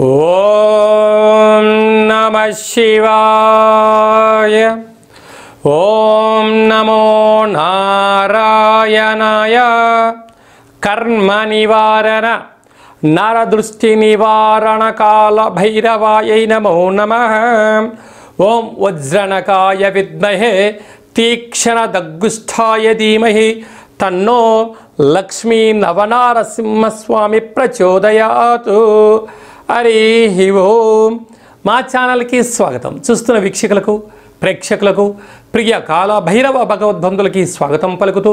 ఓం నమః శివాయ. ఓం నమో నారాయణాయ. కర్మ నివారణ నరదృష్టి నివారణ కాల భైరవాయై నమో నమః. ఓం వజ్రణకాయ విద్మహే తీక్షణ దగ్గుష్ఠాయ ధీమహి తన్నో లక్ష్మీ నవనారసింహస్వామి ప్రచోదయాతు. హరి ఓం. మా ఛానల్కి స్వాగతం. చూస్తున్న వీక్షకులకు, ప్రేక్షకులకు, ప్రియ కాల భైరవ భగవద్బంధులకి స్వాగతం పలుకుతూ,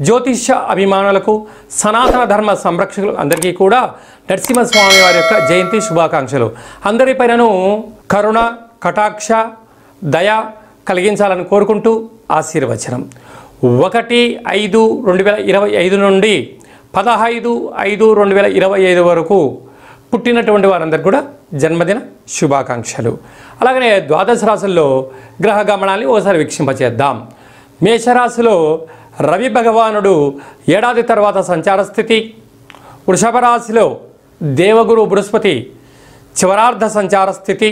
జ్యోతిష అభిమానులకు, సనాతన ధర్మ సంరక్షకులు అందరికీ కూడా నరసింహస్వామి వారి యొక్క జయంతి శుభాకాంక్షలు. అందరిపైనను కరుణ, కటాక్ష, దయ కలిగించాలని కోరుకుంటూ ఆశీర్వచనం. 1/5/2025 నుండి 15/5/2025 వరకు పుట్టినటువంటి వారందరికీ కూడా జన్మదిన శుభాకాంక్షలు. అలాగనే ద్వాదశ రాశుల్లో గ్రహ గమనాన్ని ఒకసారి వీక్షింపచేద్దాం. మేషరాశిలో రవి భగవానుడు ఏడాది తర్వాత సంచార స్థితి. వృషభ రాశిలో దేవగురు బృహస్పతి చివరార్ధ సంచార స్థితి.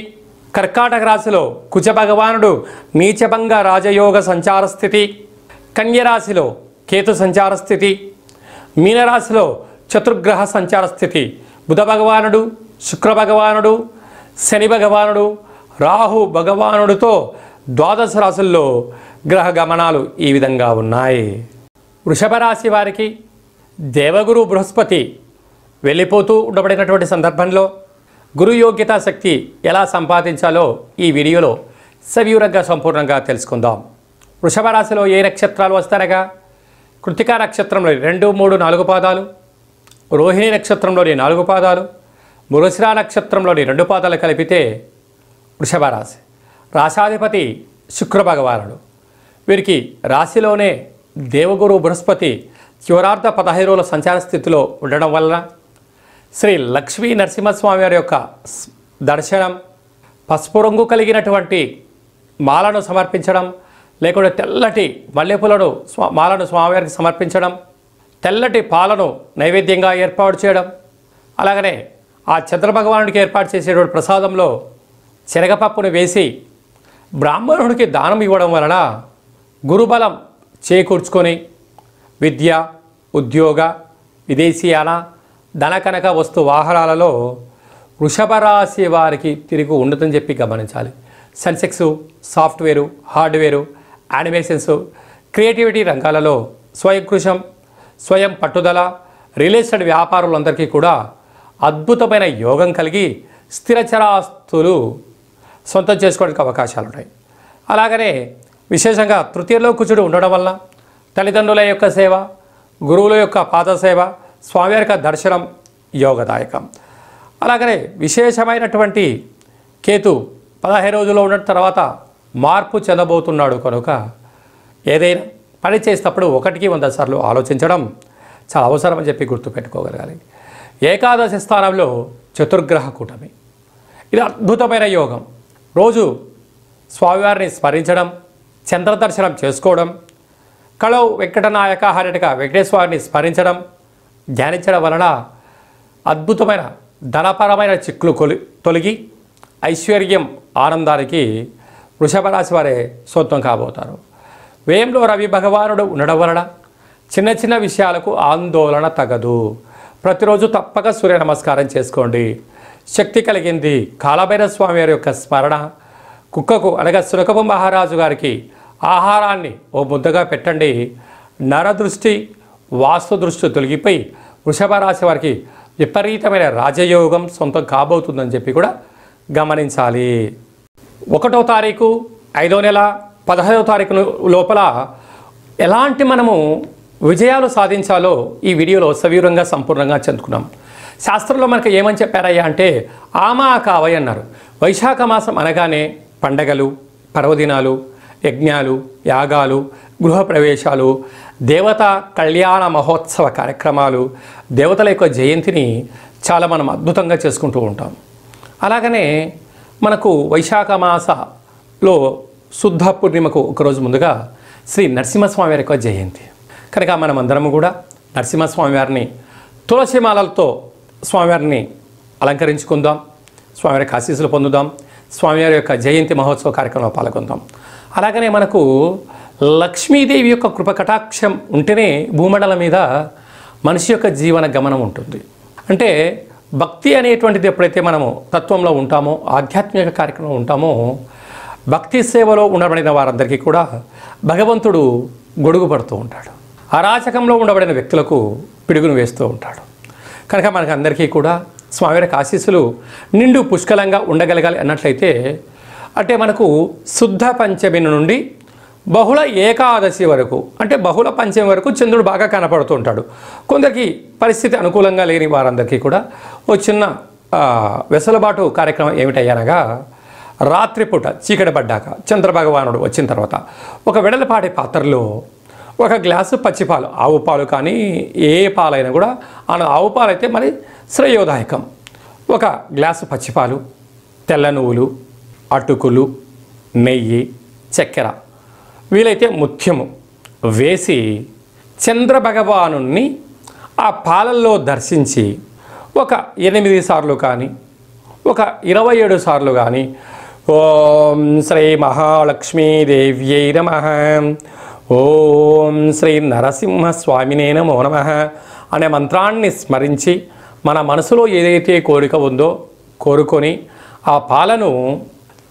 కర్కాటక రాశిలో కుజ భగవానుడు నీచభంగ రాజయోగ సంచార స్థితి. కన్యరాశిలో కేతు సంచార స్థితి. మీనరాశిలో చతుర్గ్రహ సంచార స్థితి. బుధ భగవానుడు, శుక్ర భగవానుడు, శని భగవానుడు, రాహు భగవానుడితో ద్వాదశ రాశుల్లో గ్రహ గమనాలు ఈ విధంగా ఉన్నాయి. వృషభ రాశి వారికి దేవగురు బృహస్పతి వెళ్ళిపోతూ ఉండబడినటువంటి సందర్భంలో గురు యోగ్యతా శక్తి ఎలా సంపాదించాలో ఈ వీడియోలో సవివరంగా సంపూర్ణంగా తెలుసుకుందాం. వృషభ రాశిలో ఏ నక్షత్రాలు వస్తారగా కృత్తికా నక్షత్రంలోని 2, 3, 4 పాదాలు, రోహిణి నక్షత్రంలోని 4 పాదాలు, మృగశిర నక్షత్రంలోని 2 పాదాలు కలిపితే వృషభ రాశి. రాశాధిపతి శుక్ర భగవానుడు. వీరికి రాశిలోనే దేవగురు బృహస్పతి చివరార్ధ 15 రోజుల సంచార స్థితిలో ఉండడం వలన శ్రీ లక్ష్మీ నరసింహస్వామి వారి యొక్క దర్శనం, పసుపు రంగు కలిగినటువంటి మాలను సమర్పించడం, లేకుంటే తెల్లటి మల్లెపూలను మాలను స్వామివారికి సమర్పించడం, తెల్లటి పాలను నైవేద్యంగా ఏర్పాటు చేయడం, అలాగనే ఆ చంద్రభగవానుడికి ఏర్పాటు చేసేటువంటి ప్రసాదంలో శనగపప్పును వేసి బ్రాహ్మణుడికి దానం ఇవ్వడం వలన గురుబలం చేకూర్చుకొని విద్య, ఉద్యోగ, విదేశీయాన, ధనకనక వస్తు వాహనాలలో వృషభ రాశి వారికి తిరిగి ఉండదని చెప్పి గమనించాలి. Sensex, software, hardware, animations, creativity రంగాలలో స్వయం కృషం, స్వయం పట్టుదల, రియల్ ఎస్టేట్ వ్యాపారులందరికీ కూడా అద్భుతమైన యోగం కలిగి స్థిరచరాస్తులు సొంతం చేసుకోవడానికి అవకాశాలు ఉన్నాయి. అలాగనే విశేషంగా తృతీయలో కుజుడు ఉండడం వల్ల తల్లిదండ్రుల యొక్క సేవ, గురువుల యొక్క పాద సేవ, స్వామివారి యొక్క దర్శనం యోగదాయకం. అలాగనే విశేషమైనటువంటి కేతు 15 రోజుల్లో ఉన్న తర్వాత మార్పు చెందబోతున్నాడు కనుక ఏదైనా పని చేసేటప్పుడు 1కి 100 సార్లు ఆలోచించడం చాలా అవసరం అని చెప్పి గుర్తుపెట్టుకోగలగాలి. ఏకాదశి స్థానంలో చతుర్గ్రహ కూటమి. ఇది అద్భుతమైన యోగం. రోజు స్వామివారిని స్మరించడం, చంద్రదర్శనం చేసుకోవడం, కళౌ వెంకటనాయక హరిటక వెంకటేశ్వరిని స్మరించడం, ధ్యానించడం వలన అద్భుతమైన ధనపరమైన చిక్కులు తొలగి ఐశ్వర్యం, ఆనందానికి వృషభ రాశి వారే సొంతం కాబోతారు. వ్యయంలో రవి భగవానుడు ఉండడం వలన చిన్న చిన్న విషయాలకు ఆందోళన తగదు. ప్రతిరోజు తప్పక సూర్య నమస్కారం చేసుకోండి. శక్తి కలిగింది కాలభైరవ స్వామి వారి యొక్క స్మరణ. కుక్కకు అనగా సునకపు మహారాజు గారికి ఆహారాన్ని ఓ ముద్దగా పెట్టండి. నరదృష్టి, వాస్తు దృష్టి తొలగిపోయి వృషభ రాశి వారికి విపరీతమైన రాజయోగం సొంతం కాబోతుందని చెప్పి కూడా గమనించాలి. 1వ తారీఖు 5వ నెల 15వ తారీఖు లోపల ఎలాంటి మనము విజయాలు సాధించాలో ఈ వీడియోలో సవివరంగా సంపూర్ణంగా చెందుకున్నాం. శాస్త్రంలో మనకు ఏమని చెప్పారయ్యా అంటే ఆమాకావై అన్నారు. వైశాఖ మాసం అనగానే పండగలు, పర్వదినాలు, యజ్ఞాలు, యాగాలు, గృహప్రవేశాలు, దేవతా కళ్యాణ మహోత్సవ కార్యక్రమాలు, దేవతల యొక్క జయంతిని చాలా మనం అద్భుతంగా చేసుకుంటూ ఉంటాం. అలాగనే మనకు వైశాఖ మాసలో శుద్ధ పూర్ణిమకు ఒకరోజు ముందుగా శ్రీ నరసింహస్వామి వారి యొక్క జయంతి. కనుక మనమందరము కూడా నరసింహస్వామి వారిని తులసిమాలలతో స్వామివారిని అలంకరించుకుందాం, స్వామివారికి ఆశీస్సులు పొందుదాం, స్వామివారి యొక్క జయంతి మహోత్సవ కార్యక్రమంలో పాల్గొందాం. అలాగనే మనకు లక్ష్మీదేవి యొక్క కృప కటాక్షం ఉంటేనే భూమండలం మీద మనిషి యొక్క జీవన గమనం ఉంటుంది. అంటే భక్తి అనేటువంటిది ఎప్పుడైతే మనము తత్వంలో ఉంటామో, ఆధ్యాత్మిక కార్యక్రమంలో ఉంటామో, భక్తి సేవలో ఉండబడిన వారందరికీ కూడా భగవంతుడు గొడుగు పడుతూ ఉంటాడు. అరాచకంలో ఉండబడిన వ్యక్తులకు పిడుగును వేస్తూ ఉంటాడు. కనుక మనకు అందరికీ కూడా స్వామివారికి ఆశీస్సులు నిండు పుష్కలంగా ఉండగలగాలి అన్నట్లయితే, అంటే మనకు శుద్ధ పంచమి నుండి బహుళ ఏకాదశి వరకు, అంటే బహుళ పంచమి వరకు చంద్రుడు బాగా కనపడుతూ ఉంటాడు. కొందరికి పరిస్థితి అనుకూలంగా లేని వారందరికీ కూడా ఓ చిన్న వెసులుబాటు కార్యక్రమం ఏమిటయ్యనగా, రాత్రిపూట చీకటి పడ్డాక చంద్రభగవానుడు వచ్చిన తర్వాత ఒక వెడలపాటి పాత్రలో ఒక గ్లాసు పచ్చిపాలు, ఆవు పాలు కానీ ఏ పాలైనా కూడా, ఆవు పాలు అయితే మరి శ్రేయోదాయకం. ఒక గ్లాసు పచ్చిపాలు, తెల్ల నువ్వులు, అటుకులు, నెయ్యి, చక్కెర, వీలైతే ముత్యము వేసి చంద్రభగవాను ఆ పాలల్లో దర్శించి ఒక 8 సార్లు కానీ ఒక 27 సార్లు కానీ ఓం శ్రీ మహాలక్ష్మీదేవ్యై నమః, ఓం శ్రీ నరసింహస్వామినే నమో నమః అనే మంత్రాన్ని స్మరించి మన మనసులో ఏదైతే కోరిక ఉందో కోరుకొని ఆ పాలను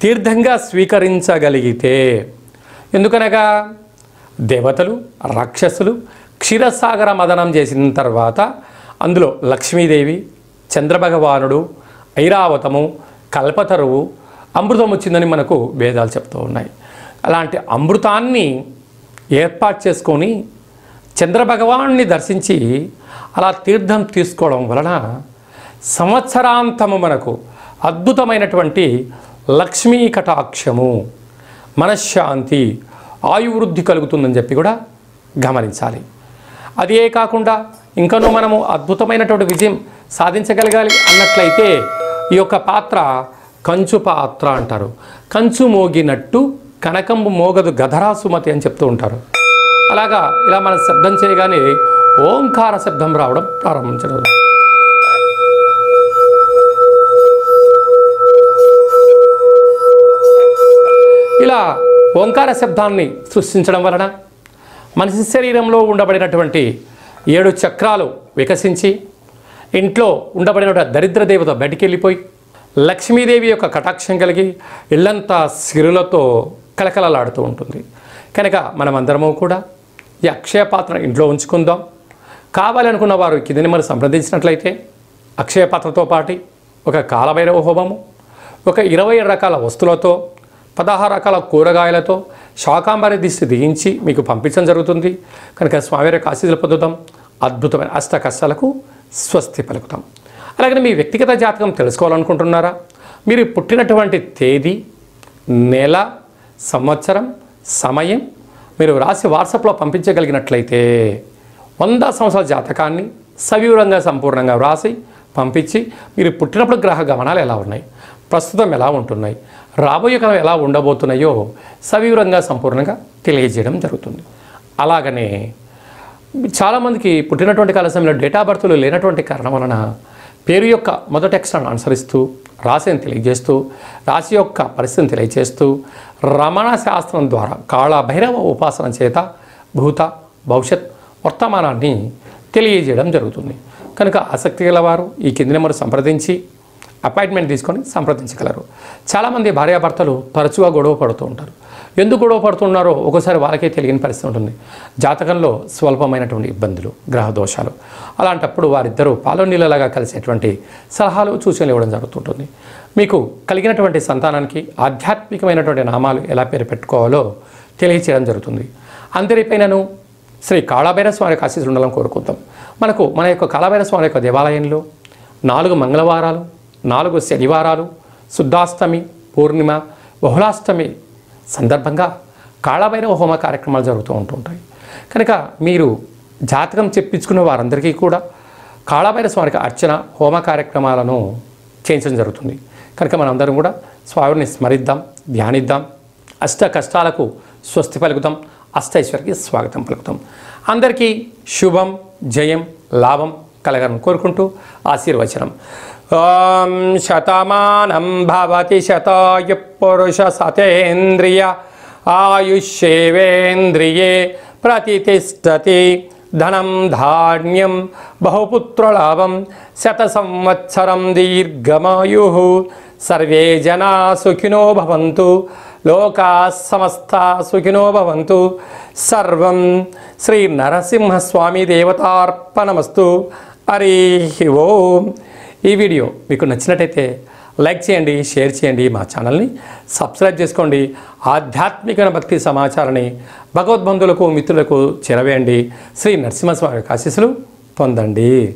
తీర్థంగా స్వీకరించగలిగితే, ఎందుకనగా దేవతలు రాక్షసులు క్షీరసాగర మదనం చేసిన తర్వాత అందులో లక్ష్మీదేవి, చంద్రభగవానుడు, ఐరావతము, కల్పతరువు, అమృతం వచ్చిందని మనకు వేదాలు చెప్తూ ఉన్నాయి. అలాంటి అమృతాన్ని ఏర్పాటు చేసుకొని చంద్రభగవాన్ని దర్శించి అలా తీర్థం తీసుకోవడం వలన సంవత్సరాంతము మనకు అద్భుతమైనటువంటి లక్ష్మీ కటాక్షము, మనశ్శాంతి, ఆయువృద్ధి కలుగుతుందని చెప్పి కూడా గమనించాలి. అదే కాకుండా ఇంకనూ మనము అద్భుతమైనటువంటి విజయం సాధించగలగాలి అన్నట్లయితే ఈ యొక్క పాత్ర కంచు పాత్ర అంటారు. కంచు మోగినట్టు కనకంబు మోగదు గధరా సుమతి అని చెప్తూ ఉంటారు. అలాగా ఇలా మనం శబ్దం చేయగానే ఓంకార శబ్దం రావడం ప్రారంభించడం. ఇలా ఓంకార శబ్దాన్ని సృష్టించడం వలన మనిషి శరీరంలో ఉండబడినటువంటి 7 చక్రాలు వికసించి ఇంట్లో ఉండబడినటువంటి దరిద్ర దేవత బయటికి వెళ్ళిపోయి లక్ష్మీదేవి యొక్క కటాక్షం కలిగి ఇల్లంతా సిరులతో కలకలలాడుతూ ఉంటుంది. కనుక మనమందరము కూడా ఈ అక్షయ పాత్ర ఇంట్లో ఉంచుకుందాం. కావాలనుకున్న వారు కిందని మనం సంప్రదించినట్లయితే అక్షయ పాత్రతో పాటు ఒక కాలభైరవ హోమము, ఒక 27 రకాల వస్తువులతో, 16 రకాల కూరగాయలతో శాకాంబరి దిష్టి దిగించి మీకు పంపించడం జరుగుతుంది. కనుక స్వామివారి ఆశీస్సులు పొందుతాం. అద్భుతమైన అష్ట కష్టాలకు స్వస్తి పలుకుతాం. అలాగే మీ వ్యక్తిగత జాతకం తెలుసుకోవాలనుకుంటున్నారా? మీరు పుట్టినటువంటి తేదీ, నెల, సంవత్సరం, సమయం మీరు రాసి వాట్సాప్లో పంపించగలిగినట్లయితే 100 సంవత్సరాల జాతకాన్ని సవివరంగా సంపూర్ణంగా వ్రాసి పంపించి మీరు పుట్టినప్పుడు గ్రహ గమనాలు ఎలా ఉన్నాయి, ప్రస్తుతం ఎలా ఉంటున్నాయి, రాబోయే కాలం ఎలా ఉండబోతున్నాయో సవివరంగా సంపూర్ణంగా తెలియజేయడం జరుగుతుంది. అలాగనే చాలామందికి పుట్టినటువంటి కాల సమయంలో డేటా బర్త్లు లేనటువంటి కారణం వలన పేరు యొక్క మొదటి అక్షరాన్ని అనుసరిస్తూ రాశిని తెలియజేస్తూ రాశి యొక్క పరిస్థితిని తెలియజేస్తూ రమణ శాస్త్రం ద్వారా కాళభైరవ ఉపాసన చేత భూత భవిష్యత్ వర్తమానాన్ని తెలియజేయడం జరుగుతుంది. కనుక ఆసక్తి గలవారు ఈ కింది నెంబర్ సంప్రదించి అపాయింట్మెంట్ తీసుకొని సంప్రదించగలరు. చాలామంది భార్యాభర్తలు తరచుగా గొడవ పడుతూ ఉంటారు. ఎందుకు గొడవ పడుతున్నారో ఒకసారి వాళ్ళకే తెలియని పరిస్థితి ఉంటుంది. జాతకంలో స్వల్పమైనటువంటి ఇబ్బందులు, గ్రహ దోషాలు, అలాంటప్పుడు వారిద్దరూ పాలు నీళ్ళలాగా కలిసేటువంటి సలహాలు సూచనలు ఇవ్వడం జరుగుతుంటుంది. మీకు కలిగినటువంటి సంతానానికి ఆధ్యాత్మికమైనటువంటి నామాలు ఎలా పేరు పెట్టుకోవాలో తెలియచేయడం జరుగుతుంది. అందరిపైనను శ్రీ కాళభైరవ స్వామి ఆశీస్సులు ఉండాలని కోరుకుంటాం. మన యొక్క కాళభైరవ స్వామి యొక్క దేవాలయంలో 4 మంగళవారాలు, 4 శనివారాలు, శుద్ధాష్టమి, పూర్ణిమ, బహుళాష్టమి సందర్భంగా కాళభైరవ హోమ కార్యక్రమాలు జరుగుతూ ఉంటుంటాయి. కనుక మీరు జాతకం చెప్పించుకున్న వారందరికీ కూడా కాళభైరవ స్వామికి అర్చన, హోమ కార్యక్రమాలను చేయించడం జరుగుతుంది. కనుక మనందరం కూడా స్వామిని స్మరిద్దాం, ధ్యానిద్దాం, అష్ట కష్టాలకు స్వస్తి పలుకుదాం. అష్టైశ్వర్యకి స్వాగతం పలుకుతాం. అందరికీ శుభం, జయం, లాభం కలగాలని కోరుకుంటూ ఆశీర్వచనం. ఓం శతమానం భవతి శతాయ పురుష సతేంద్రియ ఆయుష్యేవేంద్రియే ప్రతిష్టతి. ధనం ధాన్యం బహుపుత్రలాభం శత సంవత్సరం దీర్ఘమాయు. సర్వే జనా సుఖినో భవంతు. లోకా సమస్త సుఖినో భవంతు. సర్వం శ్రీ నరసింహస్వామి దేవతార్పణమస్తు. హరి ఓం. ఈ వీడియో మీకు నచ్చినట్టయితే లైక్ చేయండి, షేర్ చేయండి, మా ఛానల్ని సబ్స్క్రైబ్ చేసుకోండి. ఆధ్యాత్మిక భక్తి సమాచారాన్ని భగవద్బంధువులకు మిత్రులకు చేరవేయండి. శ్రీ నరసింహస్వామి ఆశీస్సులు పొందండి.